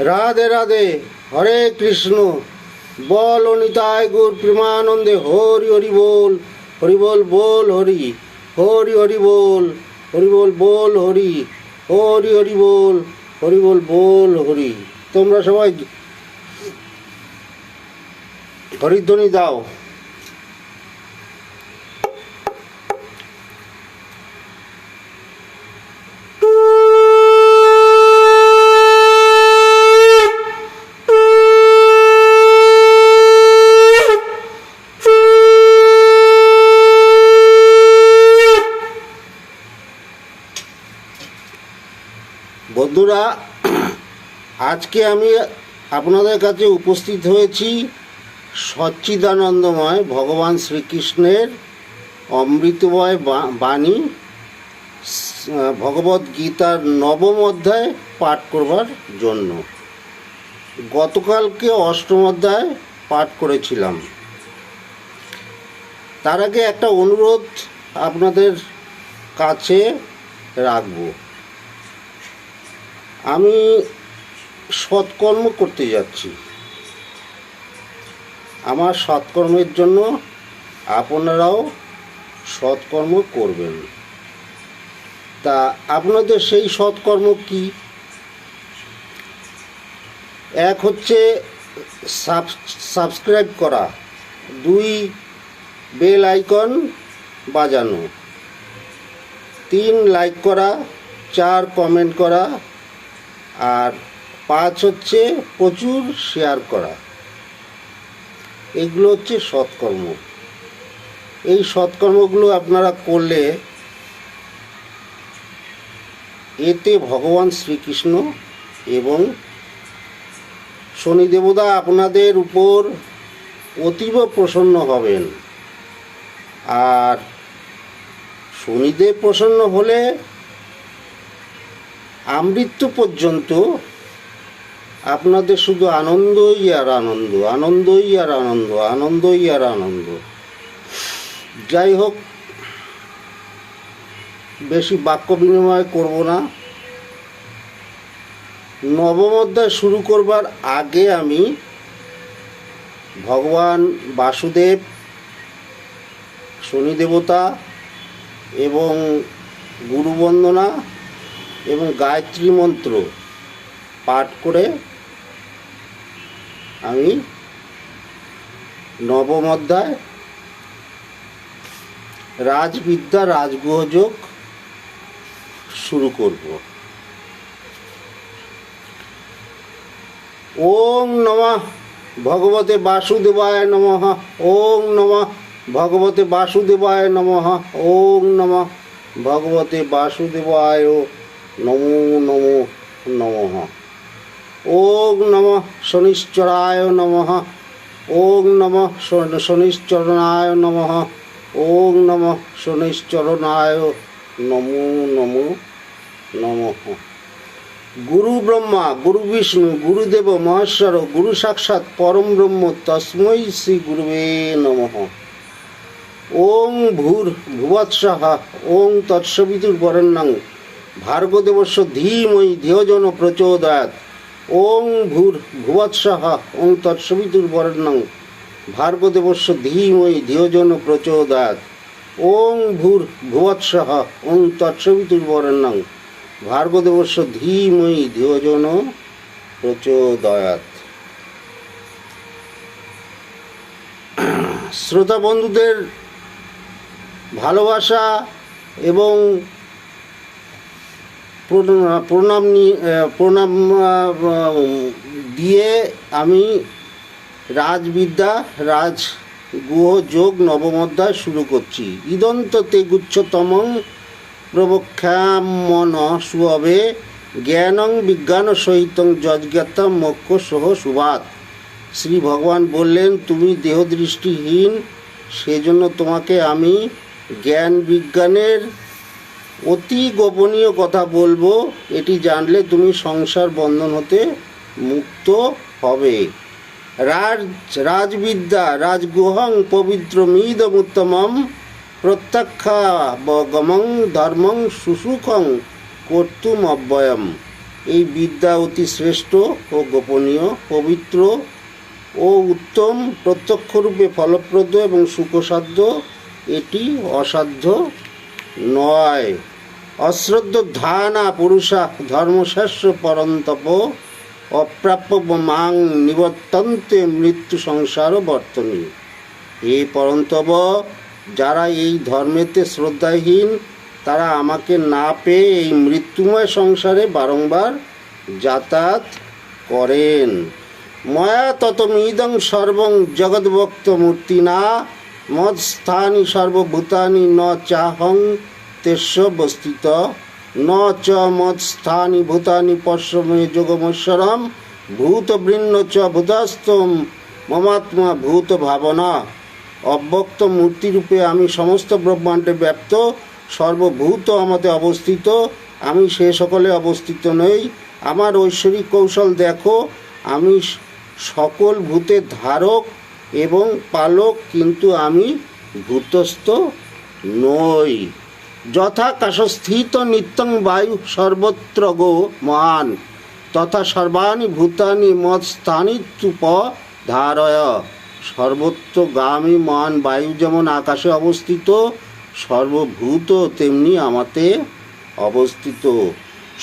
রাধে রাধে, হরে কৃষ্ণ। বল নিতাই গৌর প্রেমানন্দে, হরি হরি বল, হরি বল বল হরি, হরি হরি বল, হরি বল বল হরি, হরি হরি বল, হরি বল বল হরি। তোমরা সবাই হরিধ্বনি দাও। বন্ধুরা, আজকে আমি আপনাদের কাছে উপস্থিত হয়েছি সচ্চিদানন্দময় ভগবান শ্রীকৃষ্ণের অমৃতময় বাণী ভগবদ্ গীতার নবম অধ্যায় পাঠ করবার জন্য। গতকালকে অষ্টম অধ্যায় পাঠ করেছিলাম। তার আগে একটা অনুরোধ আপনাদের কাছে রাখব। আমি সৎকর্ম করতে যাচ্ছি। আমার সৎকর্মের জন্য আপনারাও সৎকর্ম করবেন। তা আপনাদের সেই সৎকর্ম কি? এক হচ্ছে সাবস্ক্রাইব করা, 2 বেল আইকন বাজানো, 3 লাইক করা, 4 কমেন্ট করা, আর 5 হচ্ছে প্রচুর শেয়ার করা। এগুলো হচ্ছে সৎকর্ম। এই সৎকর্মগুলো আপনারা করলে এতে ভগবান শ্রীকৃষ্ণ এবং শনি দেবতা আপনাদের উপর অতীব প্রসন্ন হবেন। আর শনিদেব প্রসন্ন হলে আমৃত্যু পর্যন্ত আপনাদের শুধু আনন্দই আর আনন্দ, আনন্দই আর আনন্দ, আনন্দই আর আনন্দ। যাই হোক, বেশি বাক্য বিনিময় করব না। নবম অধ্যায় শুরু করবার আগে আমি ভগবান বাসুদেব, শনি দেবতা এবং গুরুবন্দনা এবং গায়ত্রী মন্ত্র পাঠ করে আমি নবম অধ্যায় রাজবিদ্যা রাজগুহযোগ শুরু করব। ওং নমঃ ভগবতে বাসুদেবায় নমঃ, ওং নমঃ ভগবতে বাসুদেবায় নমঃ, ওং নমঃ ভগবতে বাসুদেবায় নমো নমো নমঃ। ওং নমঃ শনিশ্চরায় নমঃ, ওং নমঃ শনিশ্চরণায় নমঃ, ওং নমঃ শনিশ্চরণায় নমো নমো নমঃ। গুরু ব্রহ্মা গুরু বিষ্ণু গুরুদেব মহেশ্বর গুরু সাক্ষাৎ পরম ব্রহ্ম তস্मै শ্রী গুরুবে নমঃ। ওং ভূর ভুবৎসঃ ওং তৎসবিতুর্বরেণ্যং ভার্গদেবস্য ধীমহি ধিয়োজনো প্রচোদয়াৎ। ওং ভূর ভুবৎসঃ ওং তৎসবিতুর্বরেণ্যং ভার্গদেবস্য ধীমহি ধিয়োজনো প্রচোদয়াৎ। ওং ভূর ভুবৎসঃ ওং তৎসবিতুর্বরেণ্যং ভার্গদেবস্য ধীমহি ধিয়োজনো প্রচোদয়াৎ। শ্রোতা বন্ধুদের ভালোবাসা এবং প্রণাম দিয়ে আমি রাজবিদ্যা রাজগুহ যোগ নবম অধ্যায় শুরু করছি। ইদন্ত তে গুচ্ছতমং প্রবক্ষামন সুবে জ্ঞানং বিজ্ঞান সহিতং যজ্ঞাতম মোক্ষ সহ সুভাত। শ্রী ভগবান বললেন, তুমি দেহদৃষ্টিহীন, সেজন্য তোমাকে আমি জ্ঞান বিজ্ঞানের অতি গোপনীয় কথা বলবো। এটি জানলে তুমি সংসার বন্ধন হতে মুক্ত হবে। রাজবিদ্যা রাজগুহং পবিত্রমিদমুত্তমম প্রত্যক্ষাবগমং ধর্মং সুসুখং কর্তুম অব্যয়ম। এই বিদ্যা অতি শ্রেষ্ঠ ও গোপনীয়, পবিত্র ও উত্তম, প্রত্যক্ষরূপে ফলপ্রদ এবং সুখসাধ্য। এটি অসাধ্য নয়। অশ্রদ্ধ ধানা পুরুষা ধর্মশাস্য পরন্তপ অপ্রাপ্য মাং নিবর্তন্তে মৃত্যু সংসার বর্তনী। হে পরন্তপ, যারা এই ধর্মেতে শ্রদ্ধাহীন তারা আমাকে না পেয়ে এই মৃত্যুময় সংসারে বারংবার যাতায়াত করেন। ময়া ততমিদং সর্বং জগদ্ভক্ত মূর্তিনা মৎস্থানি সর্বভূতানি ন চাহং তেস্য বস্তিত ন চ মৎস্থানি ভূতানি পশ্রমে যোগমশ্বরম ভূতবৃন্ন চ ভূতস্থম মমাত্মা ভূত ভাবনা। অব্যক্ত মূর্তিরূপে আমি সমস্ত ব্রহ্মাণ্ডে ব্যাপ্ত, সর্বভূত আমাতে অবস্থিত, আমি সে সকলে অবস্থিত নই। আমার ঐশ্বরিক কৌশল দেখো, আমি সকল ভূতের ধারক এবং পালক, কিন্তু আমি ভূতস্থ নই। যথাকাশস্থিত নিত্যং বায়ু সর্বত্র গো মহান তথা সর্বাণি ভূতানি মৎস্থানিত্যুপ ধারয়। সর্বত্রগামী মহান বায়ু যেমন আকাশে অবস্থিত, সর্বভূত তেমনি আমাতে অবস্থিত।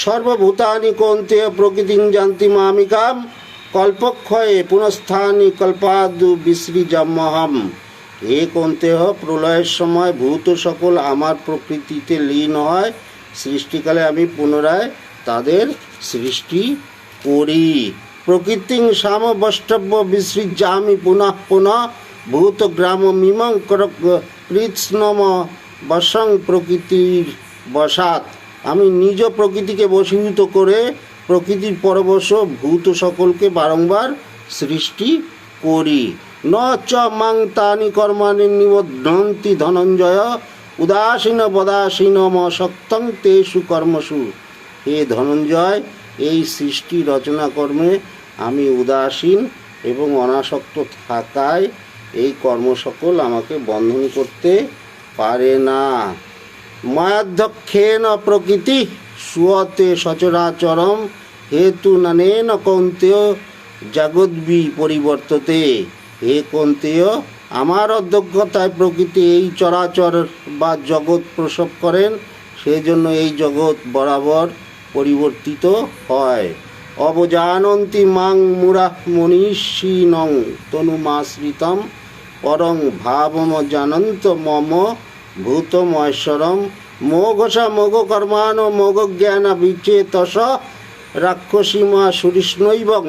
সর্বভূতানি কৌন্তেয় প্রকৃতিং জানতি মামিকাম কল্পক্ষয়ে পুনঃস্থানি কল্পাদু বিসৃজাম্যহম। হে কৌন্তেয়, প্রলয়ের সময় ভূত সকল আমার প্রকৃতিতে লীন হয়, সৃষ্টিকালে আমি পুনরায় তাদের সৃষ্টি করি। প্রকৃতিং সামবষ্টব্য বিসৃজামি পুনঃ পুনঃ ভূতগ্রামমিমং কৃৎস্নম বশং প্রকৃতির বশাৎ। আমি নিজ প্রকৃতিকে বশীভূত করে প্রকৃতির পরবশ ভূত সকলকে বারংবার সৃষ্টি করি। ন চ মাং তানি কর্মাণি নিবধ্নন্তি ধনঞ্জয় উদাসীন বদাসীন মশক্তং তেষু কর্মসু। হে ধনঞ্জয়, এই সৃষ্টি রচনা কর্মে আমি উদাসীন এবং অনাসক্ত থাকায় এই কর্ম সকল আমাকে বন্ধন করতে পারে না। মায়াধ্যক্ষেন প্রকৃতি সুয়তে সচরাচরম হেতু নানেন কৌন্তেয় জগদ্বি পরিবর্ততে। হে কৌন্তেয়, আমার অধ্যক্ষতায় প্রকৃতি এই চরাচর বা জগৎ প্রসব করেন, সেজন্য এই জগৎ বরাবর পরিবর্তিত হয়। অবজানন্তি মাং মুরা মনীষিণং তনুমাশ্রিতম পরং ভাবম জানন্ত মম ভূতমৈশ্বরম মোঘসা মোঘ কর্মান মোঘ জ্ঞান বিচেতস রাক্ষসীমা সুরিষ্ণৈবং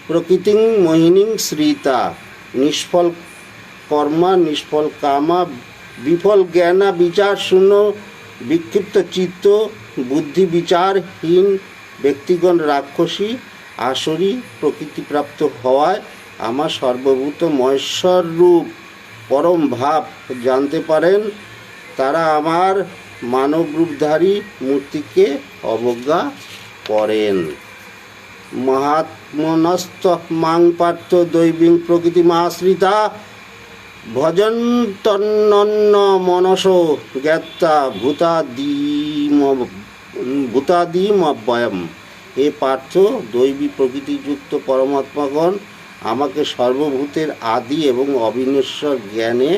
প্রকৃতিং মোহিনীং শ্রিতা। নিষ্ফল কর্মা নিষ্ফল কামা বিফল জ্ঞানা বিচার শূন্য বিক্ষিপ্ত চিত্ত বুদ্ধি বিচারহীন ব্যক্তিগণ রাক্ষসী আসরী প্রকৃতিপ্রাপ্ত হওয়ায় আমার সর্বভূত মহেশ্বর রূপ পরম ভাব জানতে পারেন। তারা আমার মানব রূপধারী মূর্তিকে অবজ্ঞা করেন। মহাত্মনস্ত মাং পার্থ দৈবিং প্রকৃতিমাশ্রিতা ভজন্তন্ন মনস জ্ঞাত্তা ভূতাদিমব্যয়ম। এ পার্থ, দৈবী প্রকৃতিযুক্ত পরমাত্মাগণ আমাকে সর্বভূতের আদি এবং অবিনশ্বর জ্ঞানে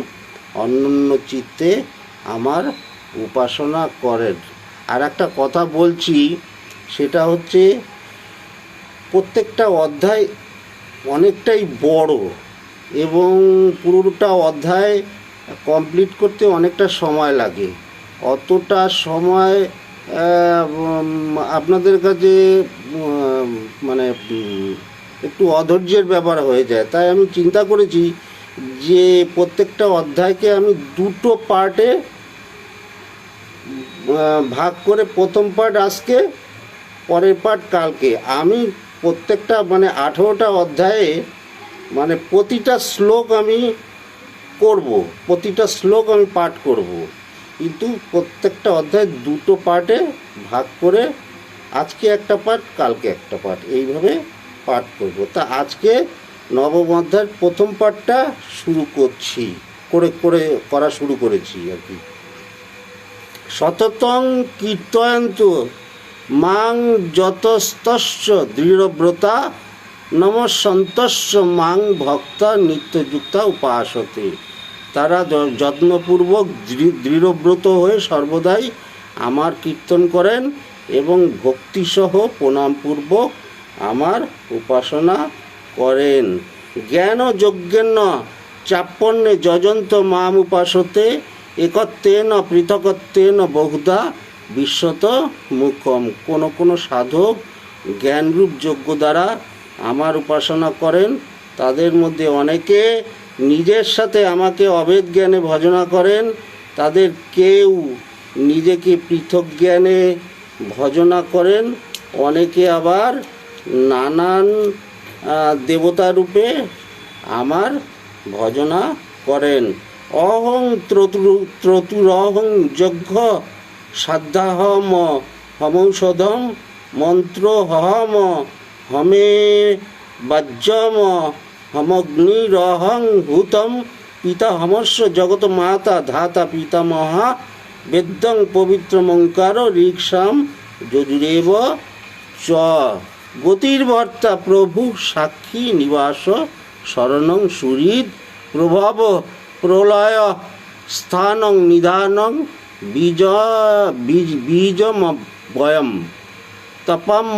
অনন্য চিত্তে আমার উপাসনা করেন। আর একটা কথা বলছি, সেটা হচ্ছে প্রত্যেকটা অধ্যায় অনেকটাই বড় এবং পুরোটা অধ্যায় কমপ্লিট করতে অনেকটা সময় লাগে। অতটা সময় আপনাদের কাছে মানে একটু অধৈর্যের ব্যাপার হয়ে যায়। তাই আমি চিন্তা করেছি যে প্রত্যেকটা অধ্যায়কে আমি দুটো পার্টে ভাগ করে, প্রথম পার্ট আজকে, পরের পার্ট কালকে। আমি প্রত্যেকটা মানে 18টা অধ্যায়ে মানে প্রতিটা শ্লোক আমি করব, প্রতিটা শ্লোক আমি পাঠ করব, কিন্তু প্রত্যেকটা অধ্যায় দুটো পার্টে ভাগ করে আজকে একটা পার্ট, কালকে একটা পার্ট, এইভাবে পাঠ করব। তা আজকে নবম অধ্যায়ের প্রথম পার্টটা শুরু করা শুরু করেছি আর কি। সততং কীর্তয়ন্ত মাং যতস্তস্য দৃঢ়ব্রতা নমঃসন্তস্য মাং ভক্তা নিত্যযুক্তা উপাসতে। তারা যত্নপূর্বক দৃঢ়ব্রত হয়ে সর্বদাই আমার কীর্তন করেন এবং ভক্তিসহ প্রণামপূর্বক আমার উপাসনা করেন। জ্ঞান যজ্ঞেন চাপন্নে যজন্ত মাম উপাসতে একত্বেন পৃথকত্বেন বহুধা বিশ্বত মুখম। কোনো সাধক জ্ঞানরূপ যজ্ঞ দ্বারা আমার উপাসনা করেন। তাদের মধ্যে অনেকে নিজের সাথে আমাকে অভেদ জ্ঞানে ভজনা করেন। তাদের কেউ নিজেকে পৃথক জ্ঞানে ভজনা করেন। অনেকে আবার নানান দেবতারূপে আমার ভজনা করেন। অহং ত্রতুরহং যজ্ঞ সাধ্যাহম হমৌষধম মন্ত্র হম হমে বাজ্যম হমগ্নিরহং হুতম পিতাহমস্য জগত মাতা ধাতা পিতামহা বেদ্যং পবিত্রমঙ্কার ঋক্সাম যজুরেব চ। গতির্বর্তা প্রভু সাক্ষী নিবাস শরণং সুহৃদ প্রভব প্রলয় স্থানং নিধানং বীজমভয়ম তপম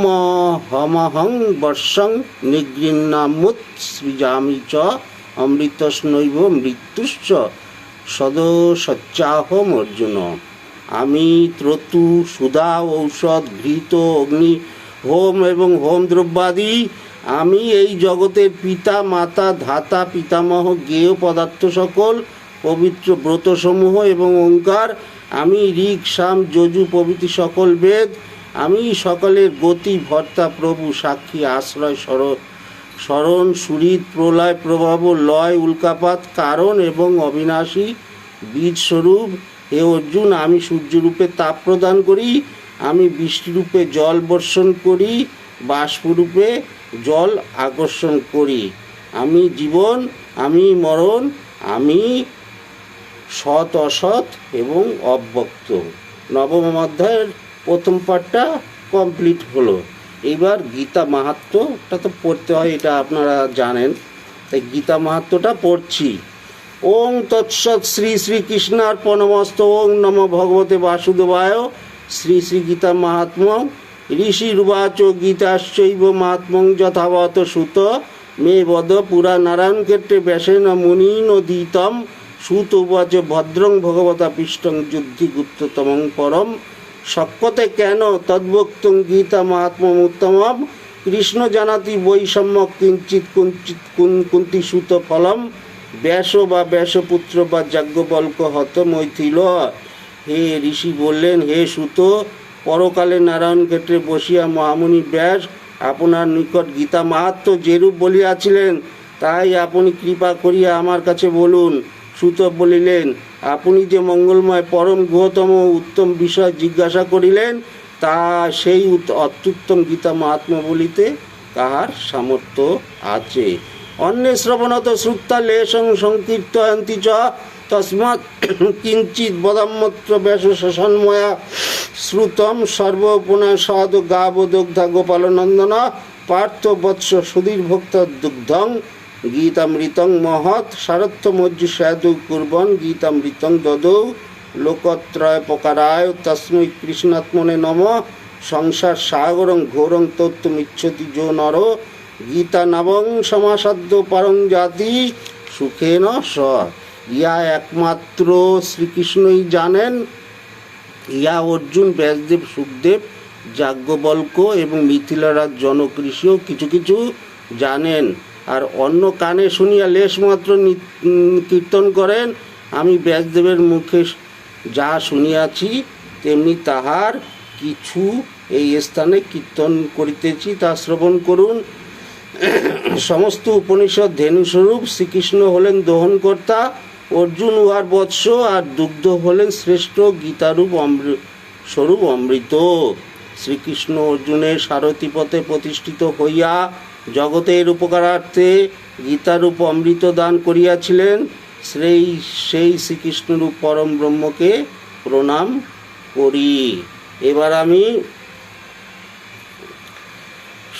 হমহং বর্ষং নিগৃহ্ণামুৎসৃজামি চ অমৃতস্নৈব মৃত্যুশ্চ সদসচ্চাহম অর্জুন। আমি ত্রতু সুধা ঔষধ ঘৃত অগ্নি হোম এবং হোম দ্রব্যাদি, আমি এই জগতের পিতা মাতা ধাতা পিতামহ জ্ঞেয় পদার্থ সকল পবিত্র ব্রতসমূহ এবং ওঙ্কার, আমি ঋক সাম যজু প্রভৃতি সকল বেদ, আমি সকলের গতি ভর্তা প্রভু সাক্ষী আশ্রয় স্মরণ সুহৃদ প্রলয় প্রভাব লয় উল্কাপাত কারণ এবং অবিনাশী বীজস্বরূপ। হে অর্জুন, আমি সূর্যরূপে তাপ প্রদান করি, আমি বৃষ্টিরূপে জল বর্ষণ করি, বাষ্পরূপে জল আকর্ষণ করি, আমি জীবন, আমি মরণ, আমি সৎ অসৎ এবং অব্যক্ত। নবম অধ্যায়ের প্রথম পার্টটা কমপ্লিট হলো। এইবার গীতা মাহাত্ম্যটা তো পড়তে হয়, এটা আপনারা জানেন, তাই গীতা মাহাত্ম্যটা পড়ছি। ওং তৎসৎ শ্রী শ্রীকৃষ্ণার্পণমস্তু। ওং নমো ভগবতে বাসুদেবায়। শ্রী শ্রী গীতা মাহাত্ম্য। ঋষিরুবাচ গীতাশ্চৈব মাহাত্ম্যং যথাবত সুত মে বদ পুরা নারায়ণ ক্ষেত্রে ব্যাসেন মুনিনোদিতম। সুত উবাচ ভদ্রং ভগবতা পৃষ্টং যুদ্ধি গুপ্ততমং পরম শক্যতে কেন তদ্ভক্তং গীতা মাহাত্ম্যমুত্তমম। কৃষ্ণ জানাতি বৈষম্য কিঞ্চিৎ কুন্তি সুত ফলম। ব্যাস বা ব্যাসপুত্র বা যাজ্ঞবল্ক হত মৈথিল। হে ঋষি বললেন, হে সুত, পরকালে নারায়ণ ক্ষেত্রে বসিয়া মহামুনি ব্যাস আপনার নিকট গীতা মাহাত্ম্য যেরূপ বলিয়াছিলেন তাই আপনি কৃপা করিয়া আমার কাছে বলুন। সুত বলিলেন, আপনি যে মঙ্গলময় পরম গুহতম উত্তম বিষয় জিজ্ঞাসা করিলেন তা সেই অত্যুত্তম গীতা মাহাত্ম্য বলিতে কাহার সামর্থ্য আছে। অন্যে শ্রবণত শ্রুতা লেশং সংকীর্তয়ন্তি চ তস্মাৎ কিঞ্চিৎ বদাম্যত্র ব্যাস শশন্ময়া শ্রুতম সর্বপুনা সদ গাবদগ্ধা গোপালনন্দন পার্থ বৎস সুধীর্ভক্ত দুগ্ধং গীতামৃতং মহৎ সারথ্যমজ্জু স্যাদু কুর্বন গীতামৃতং দদৌ লোকত্রয় প্রকারায় তস্मै কৃষ্ণাত্মনে নম। সংসার সাগরং ঘোরং তত্ত্বমিচ্ছতি যো নর গীতা নবং সমাসাদ্য পরং জাতি সুখেন স। ইয়া একমাত্র শ্রীকৃষ্ণই জানেন, ইয়া অর্জুন, ব্যাসদেব, সুখদেব, যাজ্ঞবল্ক এবং মিথিলারাজ জনক ঋষিও কিছু কিছু জানেন, আর অন্য কানে শুনিয়া লেশমাত্র কীর্তন করেন। আমি ব্যাসদেবের মুখে যা শুনিয়াছি তেমনি তাহার কিছু এই স্থানে কীর্তন করিতেছি, তা শ্রবণ করুন। সমস্ত উপনিষদ ধেনুস্বরূপ শ্রীকৃষ্ণ হলেন দহনকর্তা, অর্জুন উহার বৎস, আর দুগ্ধ হলেন শ্রেষ্ঠ গীতারূপ স্বরূপ অমৃত। শ্রীকৃষ্ণ অর্জুনের সারথি পথে প্রতিষ্ঠিত হইয়া জগতের উপকারার্থে গীতারূপ অমৃত দান করিয়াছিলেন। সেই শ্রীকৃষ্ণরূপ পরম ব্রহ্মকে প্রণাম করি। এবার আমি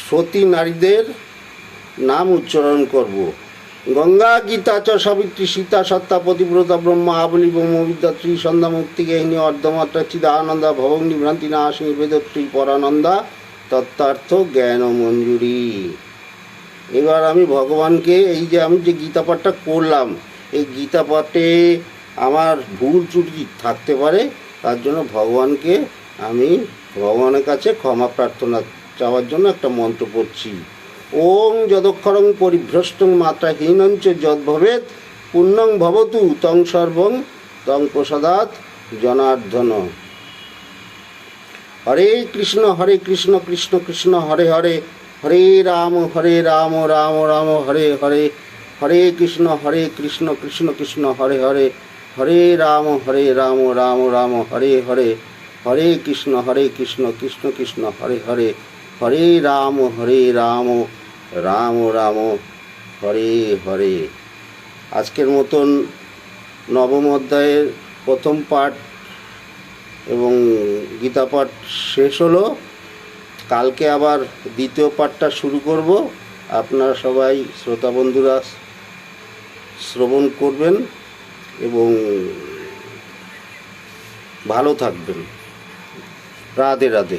সতী নারীদের নাম উচ্চারণ করব। গঙ্গা গীতা চ সাবিত্রী সীতা সত্তা পতিব্রতা ব্রহ্মা আবলি ব্রহ্মবিদ্যা ত্রিসন্ধ্যা মুক্তিগেহিনী অর্ধমাত্রা চিদানন্দা ভবগ্নি ভ্রান্তি নাশিনী বেদত্রী পরানন্দা তত্ত্বার্থ জ্ঞান মঞ্জুরি। এবার আমি ভগবানকে এই যে আমি যে গীতা পাঠটা করলাম, এই গীতা পাঠে আমার ভুল ত্রুটি থাকতে পারে, তার জন্য ভগবানকে আমি ভগবানের কাছে ক্ষমা প্রার্থনা চাওয়ার জন্য একটা মন্ত্র পড়ছি। ওং যদক্ষরং পরিভ্রষ্টং মাত্রাহীনঞ্চ যদ্ভবেৎ পুণ্যং ভবতু তং সর্বং তং প্রসাদাৎ জনার্দন। হরে কৃষ্ণ কৃষ্ণ কৃষ্ণ হরে হরে, হরে রাম রাম রাম হরে হরে, হরে কৃষ্ণ কৃষ্ণ কৃষ্ণ হরে হরে, হরে রাম রাম রাম হরে হরে, হরে কৃষ্ণ কৃষ্ণ কৃষ্ণ হরে হরে, হরে রাম রাম রাম হরে হরে। আজকের মতন নবম অধ্যায়ের প্রথম পাঠ এবং গীতা পাঠ শেষ হলো। কালকে আবার দ্বিতীয় পাঠটা শুরু করব। আপনারা সবাই শ্রোতা বন্ধুরা শ্রবণ করবেন এবং ভালো থাকবেন। রাধে রাধে।